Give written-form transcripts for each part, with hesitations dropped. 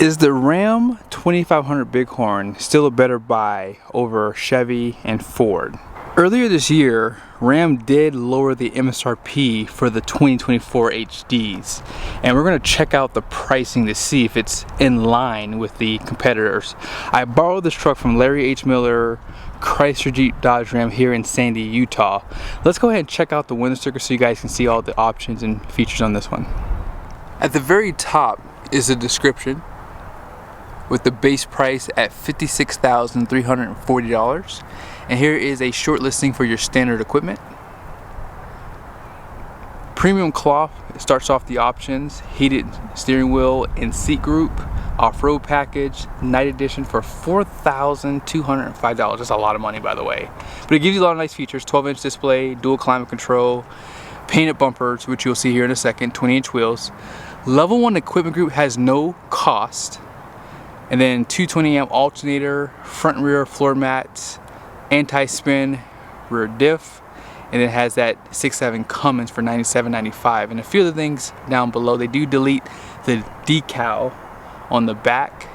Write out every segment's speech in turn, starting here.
Is the Ram 2500 Bighorn still a better buy over Chevy and Ford? Earlier this year, Ram did lower the MSRP for the 2024 HDs, and we're going to check out the pricing to see if it's in line with the competitors. I borrowed this truck from Larry H. Miller, Chrysler Jeep Dodge Ram here in Sandy, Utah. Let's go ahead and check out the window sticker so you guys can see all the options and features on this one. At the very top is the description, with the base price at $56,340. And here is a short listing for your standard equipment. Premium cloth starts off the options: heated steering wheel and seat group, off-road package, night edition for $4,205. That's a lot of money, by the way. But it gives you a lot of nice features: 12-inch display, dual climate control, painted bumpers, which you'll see here in a second, 20-inch wheels. Level 1 equipment group has no cost. And then 220 amp alternator, front and rear floor mats, anti-spin rear diff, and it has that 6.7 Cummins for $97.95. And a few other things down below. They do delete the decal on the back,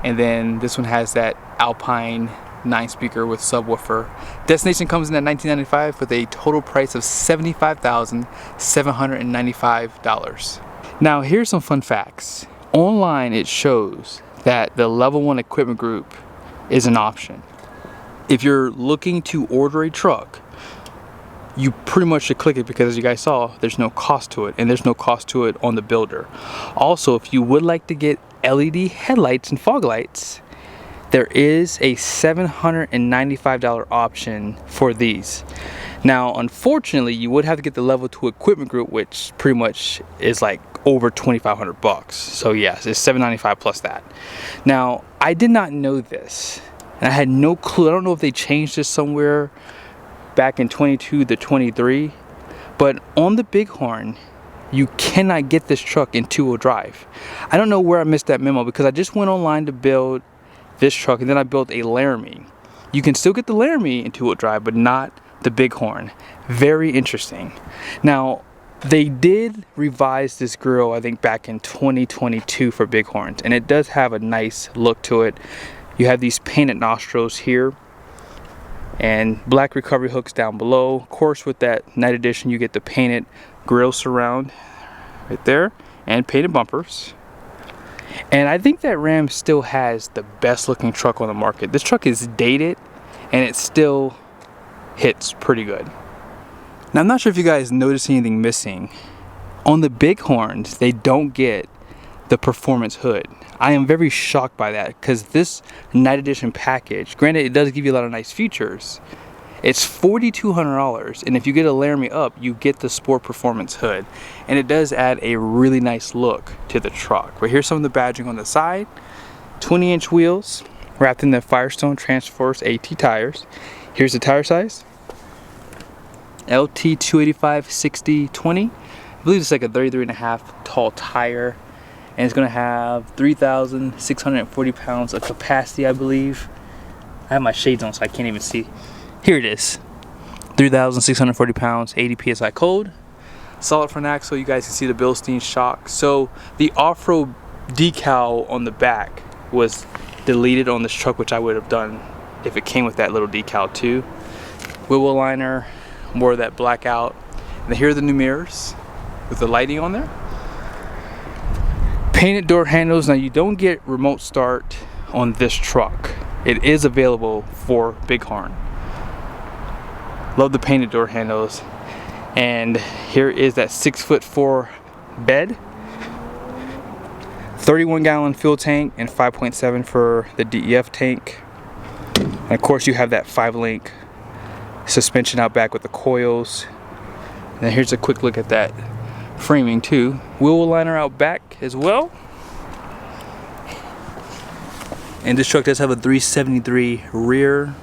and then this one has that Alpine 9-speaker with subwoofer. Destination comes in at $19.95 with a total price of $75,795. Now here's some fun facts. Online it shows that the level 1 equipment group is an option. If you're looking to order a truck, you pretty much should click it, because as you guys saw, there's no cost to it, and there's no cost to it on the builder. Also, if you would like to get LED headlights and fog lights, there is a $795 option for these. Now, unfortunately, you would have to get the level 2 equipment group, which pretty much is like over $2,500. So yes, it's $795 plus that. Now, I did not know this, and I had no clue. I don't know if they changed this somewhere back in 22 to 23, but on the Bighorn, you cannot get this truck in 2-wheel drive. I don't know where I missed that memo, because I just went online to build this truck, and then I built a Laramie. You can still get the Laramie in 2-wheel drive, but not the Bighorn. Very interesting. Now, they did revise this grille, I think, back in 2022 for Bighorns, and it does have a nice look to it. You have these painted nostrils here, and black recovery hooks down below. Of course, with that night edition, you get the painted grille surround right there, and painted bumpers. And I think that Ram still has the best looking truck on the market. This truck is dated, and it still hits pretty good. Now, I'm not sure if you guys noticed anything missing. On the Bighorns, they don't get the performance hood. I am very shocked by that, because this night edition package, granted it does give you a lot of nice features, it's $4,200, and if you get a Laramie up, you get the Sport Performance hood, and it does add a really nice look to the truck. But here's some of the badging on the side: 20-inch wheels wrapped in the Firestone Transforce AT tires. Here's the tire size: LT 285 60/20. I believe it's like a 33.5 tall tire, and it's going to have 3,640 pounds of capacity, I believe. I have my shades on, so I can't even see. Here it is, 3,640 pounds, 80 psi cold, solid front axle. You guys can see the Bilstein shock. So the off-road decal on the back was deleted on this truck, which I would have done if it came with that little decal too. Wheel well liner, more of that blackout. And here are the new mirrors with the lighting on there. Painted door handles. Now, you don't get remote start on this truck. It is available for Bighorn. Love the painted door handles. And here is that 6'4" bed, 31-gallon fuel tank, and 5.7 for the DEF tank. And of course, you have that 5-link suspension out back with the coils. And here's a quick look at that framing too. Wheel liner out back as well. And this truck does have a 373 rear.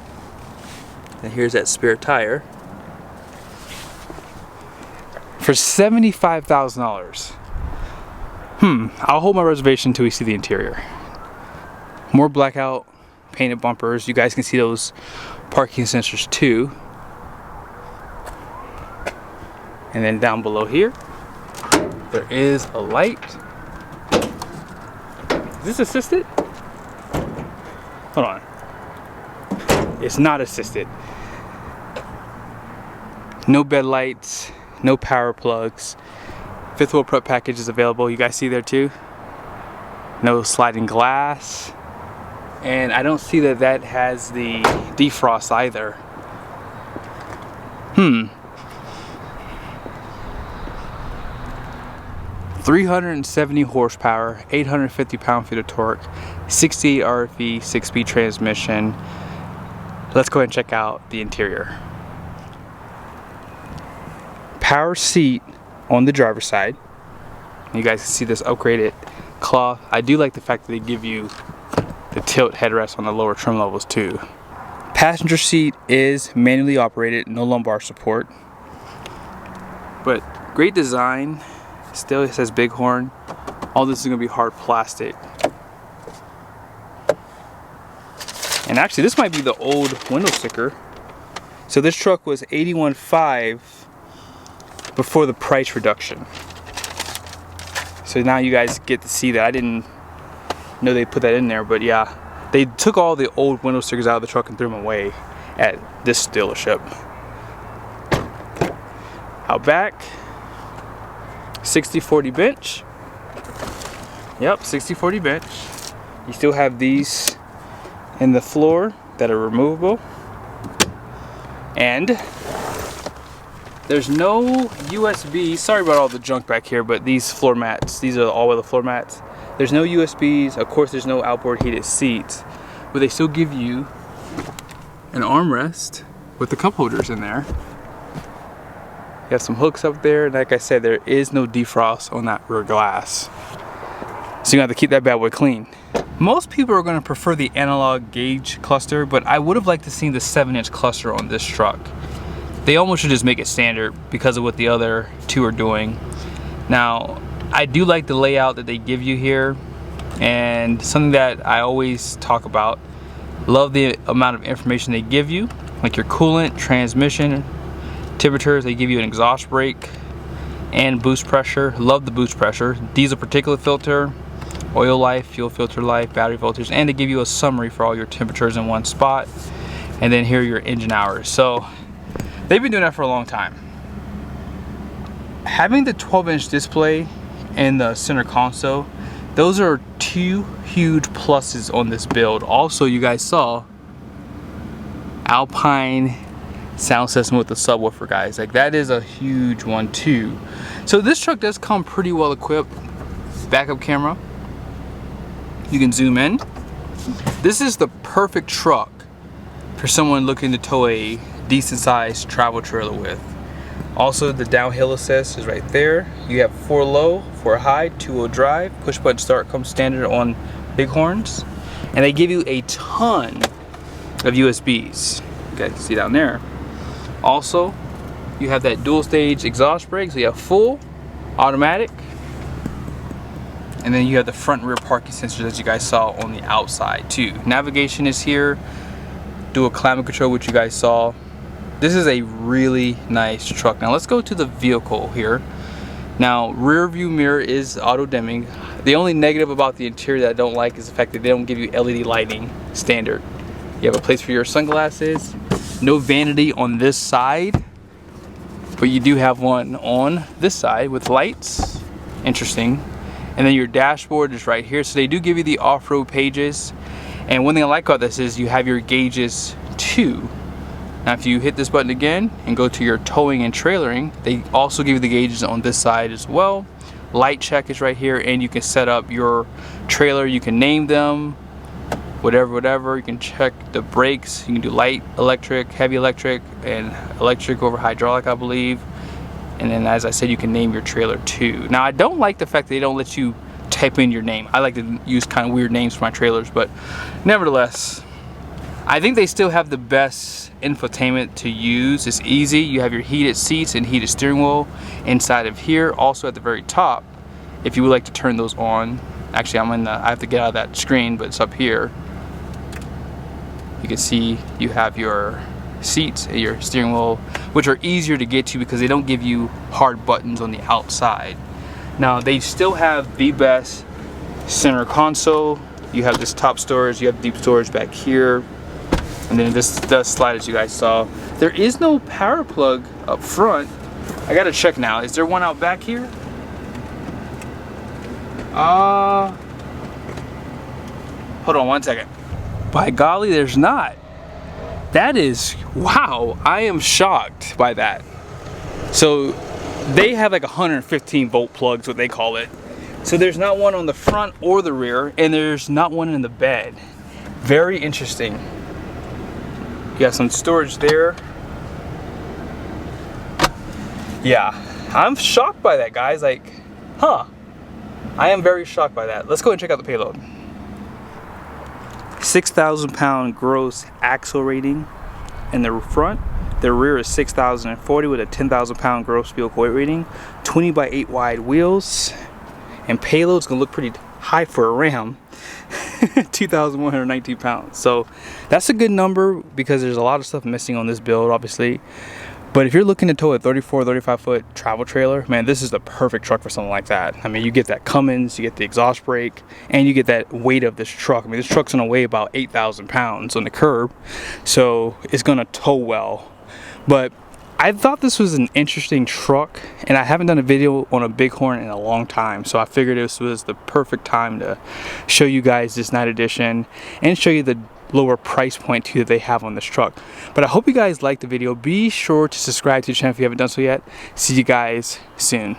And here's that spare tire for $75,000. I'll hold my reservation until we see the interior. More blackout painted bumpers. You guys can see those parking sensors too. And then down below here, there is a light. Is this assisted? Hold on. It's not assisted. No bed lights, no power plugs. Fifth wheel prep package is available. You guys see there too? No sliding glass. And I don't see that that has the defrost either. 370 horsepower, 850 pound-feet of torque, 68 RFE, 6-speed transmission. Let's go ahead and check out the interior. Power seat on the driver's side. You guys can see this upgraded cloth. I do like the fact that they give you the tilt headrest on the lower trim levels too. Passenger seat is manually operated, no lumbar support. But great design. Still, it says Bighorn. All this is going to be hard plastic. And actually, this might be the old window sticker. So this truck was $81,500 before the price reduction. So now you guys get to see that. I didn't know they put that in there, but yeah, they took all the old window stickers out of the truck and threw them away at this dealership. Out back, 60/40 bench. Yep, 60/40 bench. You still have these in the floor that are removable. And there's no USB. Sorry about all the junk back here, but these floor mats, these are all weather floor mats. There's no USBs. Of course, there's no outboard heated seats, but they still give you an armrest with the cup holders in there. You have some hooks up there, and like I said, there is no defrost on that rear glass. So you have to keep that bad boy clean. Most people are going to prefer the analog gauge cluster, but I would have liked to see the 7-inch cluster on this truck. They almost should just make it standard because of what the other two are doing. Now, I do like the layout that they give you here, and something that I always talk about. Love the amount of information they give you, like your coolant, transmission, temperatures. They give you an exhaust brake and boost pressure. Love the boost pressure. Diesel particulate filter, oil life, fuel filter life, battery voltage, and they give you a summary for all your temperatures in one spot. And then here are your engine hours. So they've been doing that for a long time. Having the 12-inch display in the center console, those are two huge pluses on this build. Also, you guys saw Alpine sound system with the subwoofer, guys. Like, that is a huge one too. So this truck does come pretty well equipped. Backup camera. You can zoom in. This is the perfect truck for someone looking to tow a decent sized travel trailer with. Also, the downhill assist is right there. You have 4 low, 4 high, 2-wheel drive. Push button start comes standard on Bighorns. And they give you a ton of USBs. You guys can see down there. Also, you have that dual stage exhaust brake, so you have full, automatic, and then you have the front and rear parking sensors as you guys saw on the outside too. Navigation is here, dual climate control, which you guys saw. This is a really nice truck. Now let's go to the vehicle here. Now, rear view mirror is auto dimming. The only negative about the interior that I don't like is the fact that they don't give you LED lighting standard. You have a place for your sunglasses. No vanity on this side, but you do have one on this side with lights. Interesting. And then your dashboard is right here. So they do give you the off-road pages. And one thing I like about this is you have your gauges too. Now if you hit this button again and go to your towing and trailering, they also give you the gauges on this side as well. Light check is right here, and you can set up your trailer. You can name them, whatever. You can check the brakes. You can do light electric, heavy electric, and electric over hydraulic, I believe. And then, as I said, you can name your trailer too. Now, I don't like the fact that they don't let you type in your name. I like to use kind of weird names for my trailers, but nevertheless, I think they still have the best infotainment to use. It's easy. You have your heated seats and heated steering wheel inside of here. Also at the very top, if you would like to turn those on. Actually, I have to get out of that screen, but it's up here. You can see you have your seats and your steering wheel, which are easier to get to because they don't give you hard buttons on the outside. Now, they still have the best Center console. You have this top storage, you have deep storage back here, and then this does slide as you guys saw. There is no power plug up front. I gotta check now. Is there one out back here? Hold on one second. By golly, there's not. That is, wow, I am shocked by that. So they have like 115 volt plugs, what they call it. So there's not one on the front or the rear, and there's not one in the bed. Very interesting. You got some storage there. Yeah, I'm shocked by that, guys. Like, huh. I am very shocked by that. Let's go and check out the payload. 6,000 pound gross axle rating in the front. The rear is 6,040 with a 10,000 pound gross vehicle weight rating. 20 by 8 wide wheels. And payload's gonna look pretty high for a Ram. 2,119 pounds. So that's a good number because there's a lot of stuff missing on this build, obviously. But if you're looking to tow a 34, 35 foot travel trailer, man, this is the perfect truck for something like that. I mean, you get that Cummins, you get the exhaust brake, and you get that weight of this truck. I mean, this truck's gonna weigh about 8,000 pounds on the curb, so it's gonna tow well. But I thought this was an interesting truck, and I haven't done a video on a Bighorn in a long time, so I figured this was the perfect time to show you guys this night edition and show you the lower price point too that they have on this truck. But I hope you guys liked the video. Be sure to subscribe to the channel if you haven't done so yet. See you guys soon.